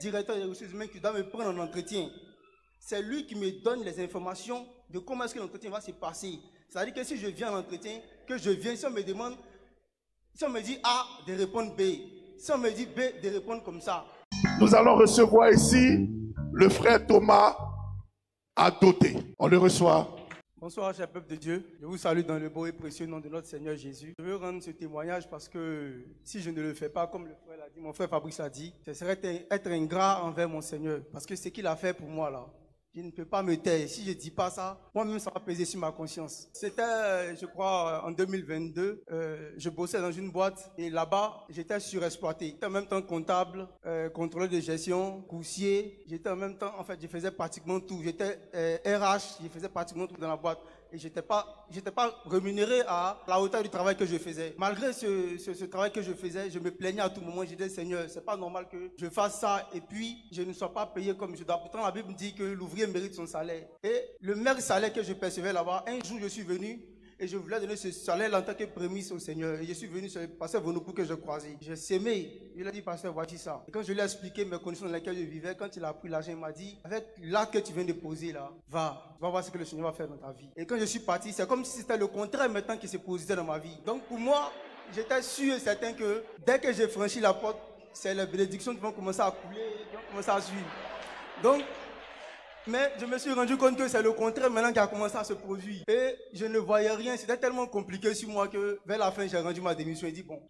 directeur des ressources humaines qui doit me prendre en entretien. C'est lui qui me donne les informations de comment est-ce que l'entretien va se passer. C'est-à-dire que si je viens en entretien, que je viens, si on me demande, si on me dit A, de répondre B. Si on me dit B, de répondre comme ça. Nous allons recevoir ici le frère Thomas Adoté. On le reçoit. Bonsoir, cher peuple de Dieu. Je vous salue dans le beau et précieux nom de notre Seigneur Jésus. Je veux rendre ce témoignage parce que si je ne le fais pas, comme le frère l'a dit, mon frère Fabrice a dit, ce serait être ingrat envers mon Seigneur. Parce que ce qu'il a fait pour moi là, je ne peux pas me taire. Si je ne dis pas ça, moi-même, ça va peser sur ma conscience. C'était, je crois, en 2022. Je bossais dans une boîte et là-bas, j'étais surexploité. J'étais en même temps comptable, contrôleur de gestion, coursier. J'étais en même temps, en fait, je faisais pratiquement tout. J'étais RH, je faisais pratiquement tout dans la boîte. Et j'étais pas rémunéré à la hauteur du travail que je faisais. Malgré ce travail que je faisais, je me plaignais à tout moment. Je disais, Seigneur, c'est pas normal que je fasse ça et puis je ne sois pas payé comme je dois. Pourtant, la Bible dit que l'ouvrier mérite son salaire. Et le meilleur salaire que je percevais là-bas, un jour, je suis venu et je voulais donner ce salaire en tant que prémisse au Seigneur. Et je suis venu sur le pasteur Vonopou que je croisais. J'ai sémé. Il a dit, pasteur, voici ça. Et quand je lui ai expliqué mes conditions dans lesquelles je vivais, quand il a pris l'argent, il m'a dit, avec l'acte que tu viens de poser là, va voir ce que le Seigneur va faire dans ta vie. Et quand je suis parti, c'est comme si c'était le contraire maintenant qui se posait dans ma vie. Donc pour moi, j'étais sûr et certain que dès que j'ai franchi la porte, c'est les bénédictions qui vont commencer à couler, qui vont commencer à suivre. Donc, mais je me suis rendu compte que c'est le contraire maintenant qui a commencé à se produire. Et je ne voyais rien. C'était tellement compliqué sur moi que vers la fin, j'ai rendu ma démission et dit bon,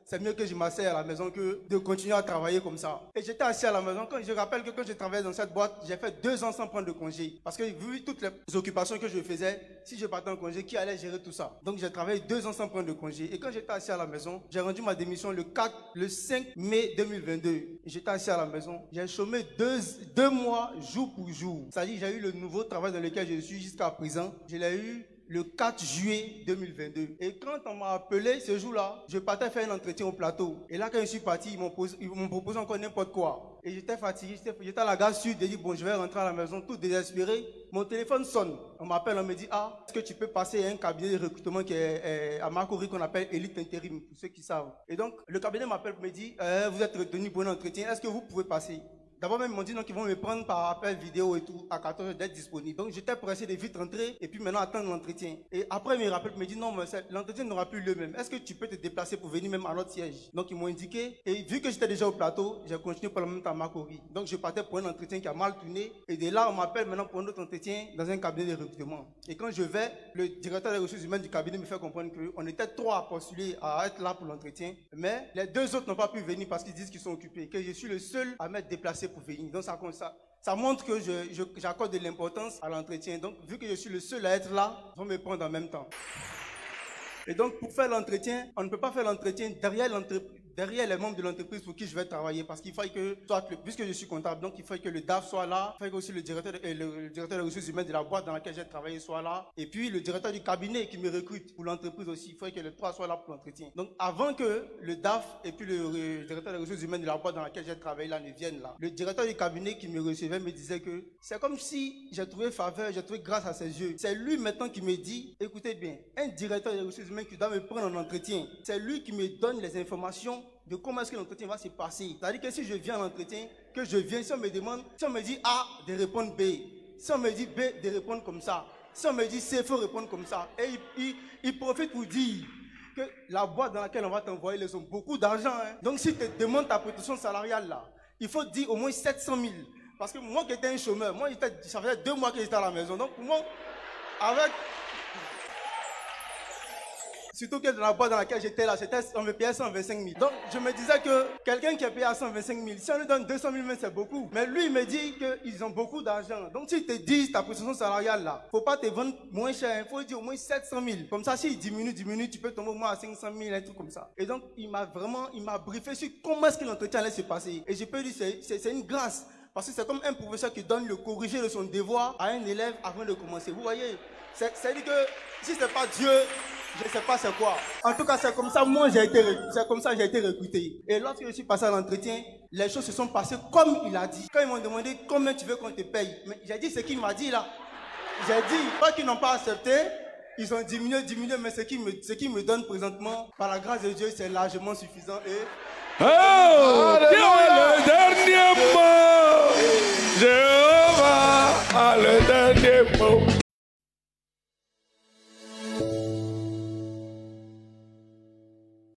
c'est mieux que je m'asseye à la maison que de continuer à travailler comme ça. Et j'étais assis à la maison. Je rappelle que quand je travaillais dans cette boîte, j'ai fait 2 ans sans prendre de congé. Parce que vu toutes les occupations que je faisais, si je partais en congé, qui allait gérer tout ça? Donc j'ai travaillé 2 ans sans prendre de congé. Et quand j'étais assis à la maison, j'ai rendu ma démission le 5 mai 2022. J'étais assis à la maison. J'ai chômé 2 mois, jour pour jour. C'est-à-dire, j'ai eu le nouveau travail dans lequel je suis jusqu'à présent. Je l'ai eu le 4 juillet 2022. Et quand on m'a appelé ce jour-là, je partais faire un entretien au plateau. Et là, quand je suis parti, ils m'ont proposé encore n'importe quoi. Et j'étais fatigué, j'étais à la gare sud, j'ai dit, bon, je vais rentrer à la maison, tout désespéré. Mon téléphone sonne. On m'appelle, on me dit, ah, est-ce que tu peux passer à un cabinet de recrutement qui est à Marcory, qu'on appelle Elite Intérim, pour ceux qui savent. Et donc, le cabinet m'appelle, me dit, vous êtes retenu pour un entretien, est-ce que vous pouvez passer? D'abord même, ils m'ont dit qu'ils vont me prendre par appel vidéo et tout, à 14 h d'être disponible. Donc j'étais pressé de vite rentrer et puis maintenant attendre l'entretien. Et après, ils me rappellent, ils me disent non, mais l'entretien n'aura plus lieu même. Est-ce que tu peux te déplacer pour venir même à notre siège? Donc ils m'ont indiqué. Et vu que j'étais déjà au plateau, j'ai continué pour le même temps à Marcory. Donc je partais pour un entretien qui a mal tourné. Et de là, on m'appelle maintenant pour un autre entretien dans un cabinet de recrutement. Et quand je vais, le directeur des ressources humaines du cabinet me fait comprendre qu'on était 3 à postuler à être là pour l'entretien. Mais les 2 autres n'ont pas pi venir parce qu'ils disent qu'ils sont occupés. Que je suis le seul à m'être déplacé pour venir. Donc ça montre que j'accorde de l'importance à l'entretien. Donc, vu que je suis le seul à être là, ils vont me prendre en même temps. Et donc, pour faire l'entretien, on ne peut pas faire l'entretien derrière les membres de l'entreprise pour qui je vais travailler. Parce qu'il faut que, puisque je suis comptable, donc il faut que le DAF soit là, il faut que aussi le directeur des ressources humaines de la boîte dans laquelle j'ai travaillé soit là. Et puis, le directeur du cabinet qui me recrute pour l'entreprise aussi, il faut que les 3 soient là pour l'entretien. Donc, avant que le DAF et puis le directeur des ressources humaines de la boîte dans laquelle j'ai travaillé là ne viennent là, le directeur du cabinet qui me recevait me disait que c'est comme si j'ai trouvé faveur, j'ai trouvé grâce à ses yeux. C'est lui maintenant qui me dit, écoutez bien, un directeur des ressources humaines qui doit me prendre en entretien, c'est lui qui me donne les informations de comment est-ce que l'entretien va se passer. C'est-à-dire que si je viens à l'entretien, que je viens, si on me demande, si on me dit A, de répondre B. Si on me dit B, de répondre comme ça. Si on me dit C, il faut répondre comme ça. Et il profite pour dire que la boîte dans laquelle on va t'envoyer, ils ont beaucoup d'argent. Hein. Donc si tu demandes ta prétention salariale là, il faut dire au moins 700 000. Parce que moi qui étais un chômeur, ça faisait 2 mois que j'étais à la maison. Donc pour moi, surtout que dans la boîte dans laquelle j'étais là, on me payait 125 000. Donc je me disais que quelqu'un qui est payé à 125 000, si on lui donne 200 000, c'est beaucoup. Mais lui, il me dit qu'ils ont beaucoup d'argent. Donc s'ils te disent ta prétention salariale là, faut pas te vendre moins cher, il faut dire au moins 700 000. Comme ça, s'il diminue, tu peux tomber au moins à 500 000, un truc comme ça. Et donc il m'a briefé sur comment est-ce que l'entretien allait se passer. Et je peux dire c'est une grâce. Parce que c'est comme un professeur qui donne le corrigé de son devoir à un élève avant de commencer. Vous voyez, c'est-à-dire que si c'est pas Dieu, je ne sais pas c'est quoi. En tout cas, c'est comme ça j'ai été recruté. Et lorsque je suis passé à l'entretien, les choses se sont passées comme il a dit. Quand ils m'ont demandé combien tu veux qu'on te paye, mais j'ai dit ce qu'il m'a dit là. J'ai dit, pas qu'ils n'ont pas accepté, ils ont diminué, mais ce qu'ils me donnent présentement, par la grâce de Dieu, c'est largement suffisant. Et... Oh, Dieu est le dernier mot. Alléluia.